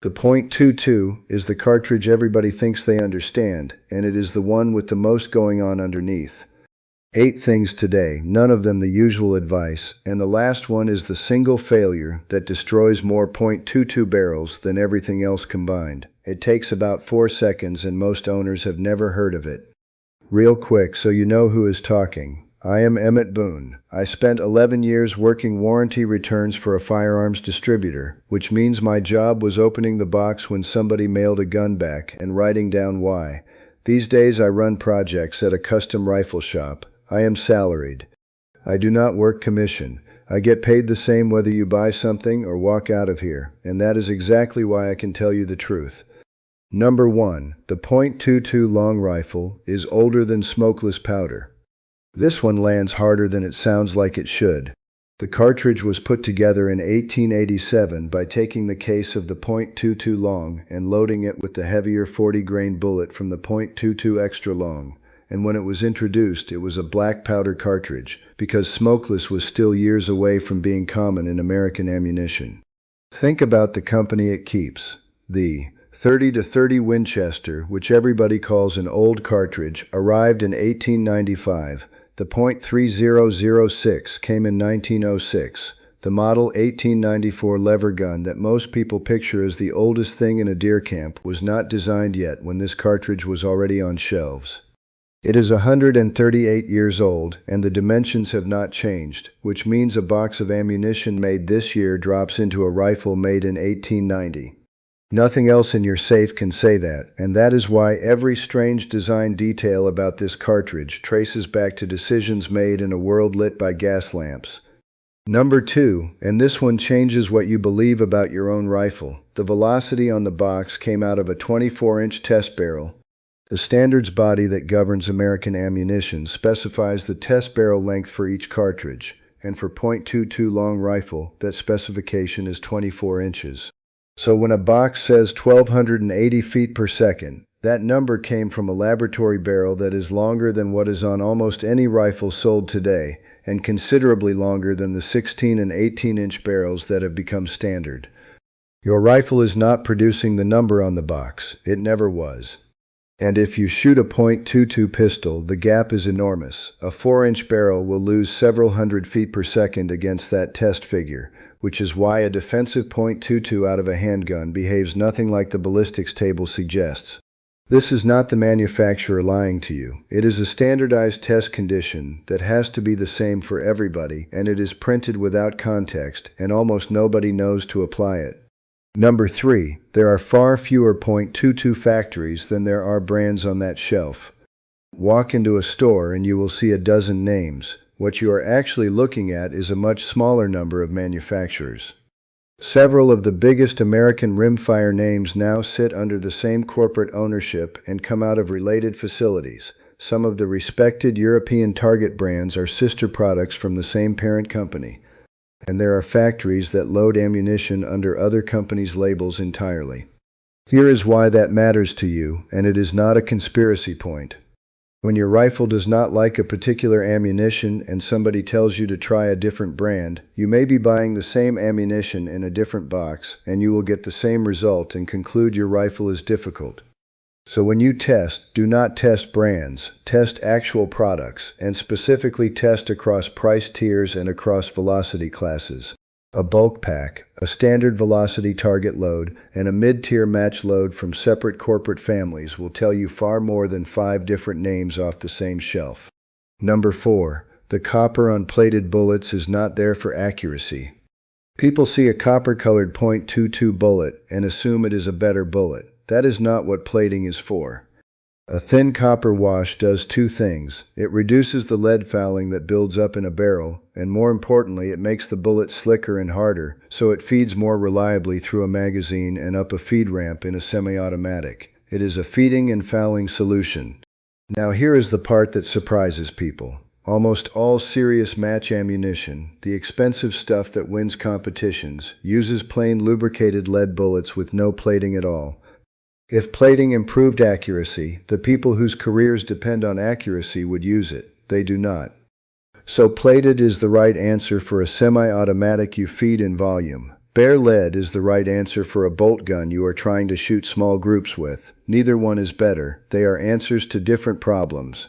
The .22 is the cartridge everybody thinks they understand, and it is the one with the most going on underneath. 8 things today, none of them the usual advice, and the last one is the single failure that destroys more .22 barrels than everything else combined. It takes about 4 seconds and most owners have never heard of it. Real quick so you know who is talking. I am Emmett Boone. I spent 11 years working warranty returns for a firearms distributor, which means my job was opening the box when somebody mailed a gun back and writing down why. These days I run projects at a custom rifle shop. I am salaried. I do not work commission. I get paid the same whether you buy something or walk out of here, and that is exactly why I can tell you the truth. Number 1. The .22 long rifle is older than smokeless powder. This one lands harder than it sounds like it should. The cartridge was put together in 1887 by taking the case of the .22 long and loading it with the heavier 40-grain bullet from the .22 extra long. And when it was introduced, it was a black powder cartridge, because smokeless was still years away from being common in American ammunition. Think about the company it keeps. The .30-30 Winchester, which everybody calls an old cartridge, arrived in 1895. The .3006 came in 1906. The model 1894 lever gun that most people picture as the oldest thing in a deer camp was not designed yet when this cartridge was already on shelves. It is 138 years old, and the dimensions have not changed, which means a box of ammunition made this year drops into a rifle made in 1890. Nothing else in your safe can say that, and that is why every strange design detail about this cartridge traces back to decisions made in a world lit by gas lamps. Number 2, and this one changes what you believe about your own rifle. The velocity on the box came out of a 24-inch test barrel. The standards body that governs American ammunition specifies the test barrel length for each cartridge, and for .22 long rifle, that specification is 24 inches. So when a box says 1,280 feet per second, that number came from a laboratory barrel that is longer than what is on almost any rifle sold today, and considerably longer than the 16 and 18-inch barrels that have become standard. Your rifle is not producing the number on the box. It never was. And if you shoot a .22 pistol, the gap is enormous. A 4-inch barrel will lose several hundred feet per second against that test figure, which is why a defensive .22 out of a handgun behaves nothing like the ballistics table suggests. This is not the manufacturer lying to you. It is a standardized test condition that has to be the same for everybody, and it is printed without context, and almost nobody knows to apply it. Number 3, there are far fewer .22 factories than there are brands on that shelf. Walk into a store and you will see a dozen names. What you are actually looking at is a much smaller number of manufacturers. Several of the biggest American rimfire names now sit under the same corporate ownership and come out of related facilities. Some of the respected European target brands are sister products from the same parent company. And there are factories that load ammunition under other companies' labels entirely. Here is why that matters to you, and it is not a conspiracy point. When your rifle does not like a particular ammunition and somebody tells you to try a different brand, you may be buying the same ammunition in a different box, and you will get the same result and conclude your rifle is difficult. So when you test, do not test brands, test actual products, and specifically test across price tiers and across velocity classes. A bulk pack, a standard velocity target load, and a mid-tier match load from separate corporate families will tell you far more than 5 different names off the same shelf. Number 4. The copper on plated bullets is not there for accuracy. People see a copper-colored .22 bullet and assume it is a better bullet. That is not what plating is for. A thin copper wash does 2 things. It reduces the lead fouling that builds up in a barrel, and more importantly, it makes the bullet slicker and harder, so it feeds more reliably through a magazine and up a feed ramp in a semi-automatic. It is a feeding and fouling solution. Now here is the part that surprises people. Almost all serious match ammunition, the expensive stuff that wins competitions, uses plain lubricated lead bullets with no plating at all. If plating improved accuracy, the people whose careers depend on accuracy would use it. They do not. So plated is the right answer for a semi-automatic you feed in volume. Bare lead is the right answer for a bolt gun you are trying to shoot small groups with. Neither one is better. They are answers to different problems.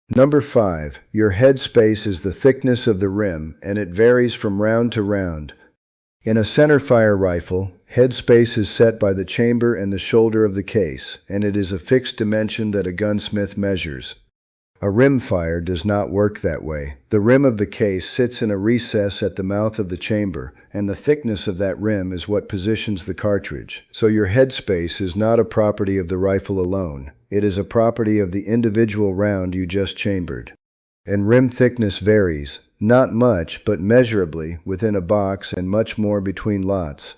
Number 5. Your headspace is the thickness of the rim, and it varies from round to round. In a centerfire rifle, headspace is set by the chamber and the shoulder of the case, and it is a fixed dimension that a gunsmith measures. A rimfire does not work that way. The rim of the case sits in a recess at the mouth of the chamber, and the thickness of that rim is what positions the cartridge. So your headspace is not a property of the rifle alone. It is a property of the individual round you just chambered. And rim thickness varies, not much, but measurably, within a box and much more between lots.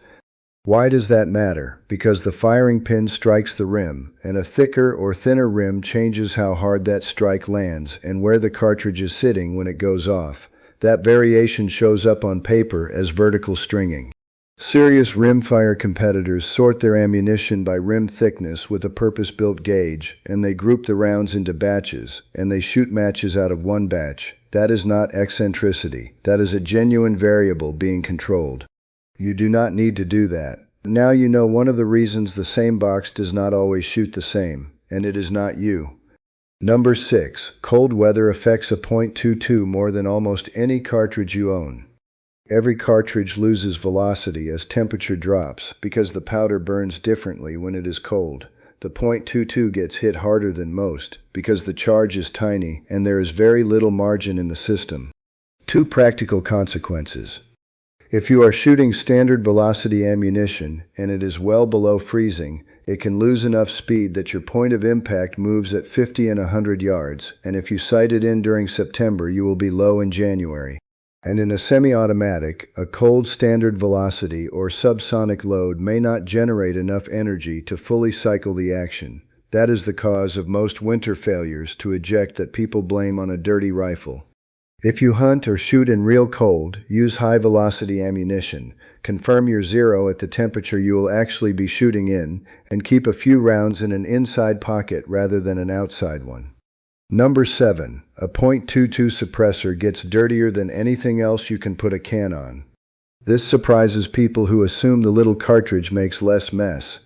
Why does that matter? Because the firing pin strikes the rim, and a thicker or thinner rim changes how hard that strike lands and where the cartridge is sitting when it goes off. That variation shows up on paper as vertical stringing. Serious rimfire competitors sort their ammunition by rim thickness with a purpose-built gauge, and they group the rounds into batches, and they shoot matches out of one batch. That is not eccentricity. That is a genuine variable being controlled. You do not need to do that. Now you know one of the reasons the same box does not always shoot the same, and it is not you. Number 6. Cold weather affects a .22 more than almost any cartridge you own. Every cartridge loses velocity as temperature drops because the powder burns differently when it is cold. The .22 gets hit harder than most because the charge is tiny and there is very little margin in the system. 2 practical consequences. If you are shooting standard velocity ammunition and it is well below freezing, it can lose enough speed that your point of impact moves at 50 and 100 yards, and if you sight it in during September, you will be low in January. And in a semi-automatic, a cold standard velocity or subsonic load may not generate enough energy to fully cycle the action. That is the cause of most winter failures to eject that people blame on a dirty rifle. If you hunt or shoot in real cold, use high-velocity ammunition. Confirm your zero at the temperature you will actually be shooting in, and keep a few rounds in an inside pocket rather than an outside one. Number 7. A .22 suppressor gets dirtier than anything else you can put a can on. This surprises people who assume the little cartridge makes less mess.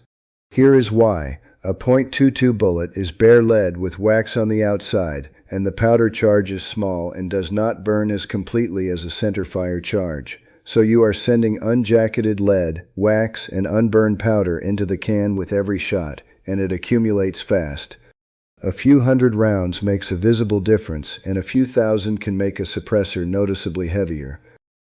Here is why. A .22 bullet is bare lead with wax on the outside, and the powder charge is small and does not burn as completely as a centerfire charge. So you are sending unjacketed lead, wax, and unburned powder into the can with every shot, and it accumulates fast. A few hundred rounds makes a visible difference, and a few thousand can make a suppressor noticeably heavier.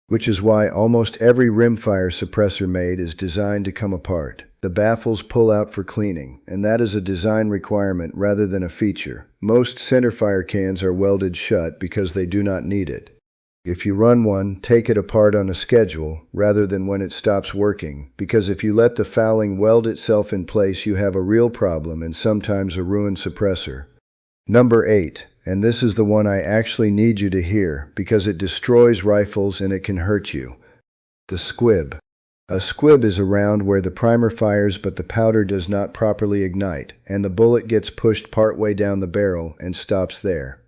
Which is why almost every rimfire suppressor made is designed to come apart. The baffles pull out for cleaning, and that is a design requirement rather than a feature. Most centerfire cans are welded shut because they do not need it. If you run one, take it apart on a schedule rather than when it stops working, because if you let the fouling weld itself in place, you have a real problem and sometimes a ruined suppressor. Number 8, and this is the one I actually need you to hear because it destroys rifles and it can hurt you. The squib. A squib is a round where the primer fires but the powder does not properly ignite, and the bullet gets pushed partway down the barrel and stops there.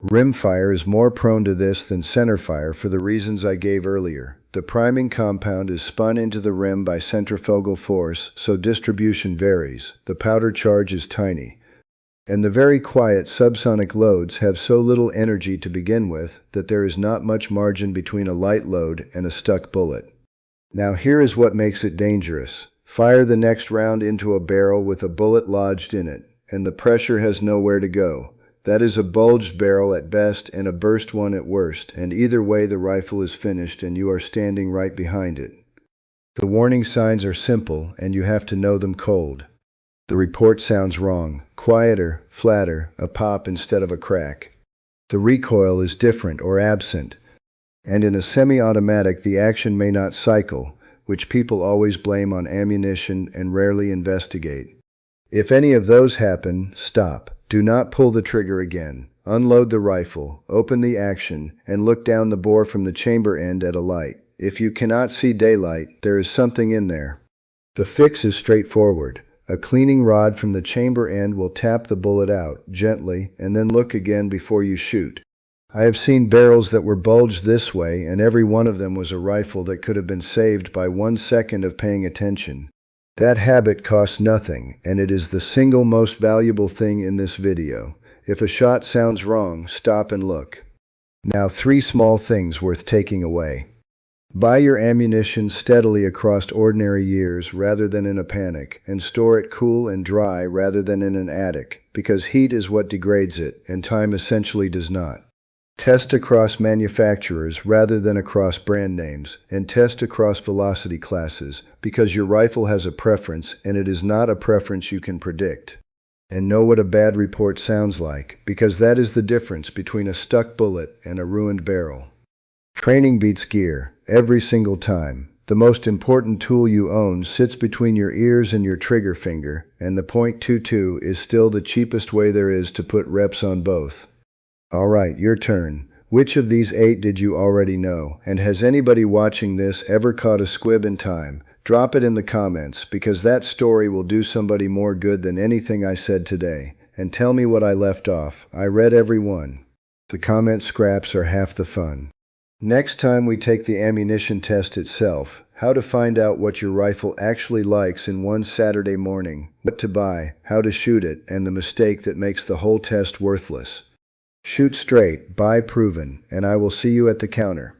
Rimfire is more prone to this than centerfire for the reasons I gave earlier. The priming compound is spun into the rim by centrifugal force, so distribution varies. The powder charge is tiny. And the very quiet subsonic loads have so little energy to begin with that there is not much margin between a light load and a stuck bullet. Now here is what makes it dangerous. Fire the next round into a barrel with a bullet lodged in it, and the pressure has nowhere to go. That is a bulged barrel at best and a burst one at worst, and either way the rifle is finished and you are standing right behind it. The warning signs are simple, and you have to know them cold. The report sounds wrong. Quieter, flatter, a pop instead of a crack. The recoil is different or absent. And in a semi-automatic the action may not cycle, which people always blame on ammunition and rarely investigate. If any of those happen, stop. Do not pull the trigger again. Unload the rifle, open the action, and look down the bore from the chamber end at a light. If you cannot see daylight, there is something in there. The fix is straightforward. A cleaning rod from the chamber end will tap the bullet out, gently, and then look again before you shoot. I have seen barrels that were bulged this way, and every one of them was a rifle that could have been saved by 1 second of paying attention. That habit costs nothing, and it is the single most valuable thing in this video. If a shot sounds wrong, stop and look. Now, 3 small things worth taking away. Buy your ammunition steadily across ordinary years rather than in a panic, and store it cool and dry rather than in an attic, because heat is what degrades it, and time essentially does not. Test across manufacturers rather than across brand names, and test across velocity classes, because your rifle has a preference, and it is not a preference you can predict. And know what a bad report sounds like, because that is the difference between a stuck bullet and a ruined barrel. Training beats gear, every single time. The most important tool you own sits between your ears and your trigger finger, and the .22 is still the cheapest way there is to put reps on both. Alright, your turn. Which of these 8 did you already know? And has anybody watching this ever caught a squib in time? Drop it in the comments, because that story will do somebody more good than anything I said today. And tell me what I left off. I read every one. The comment scraps are half the fun. Next time we take the ammunition test itself, how to find out what your rifle actually likes in one Saturday morning, what to buy, how to shoot it, and the mistake that makes the whole test worthless. Shoot straight, buy proven, and I will see you at the counter.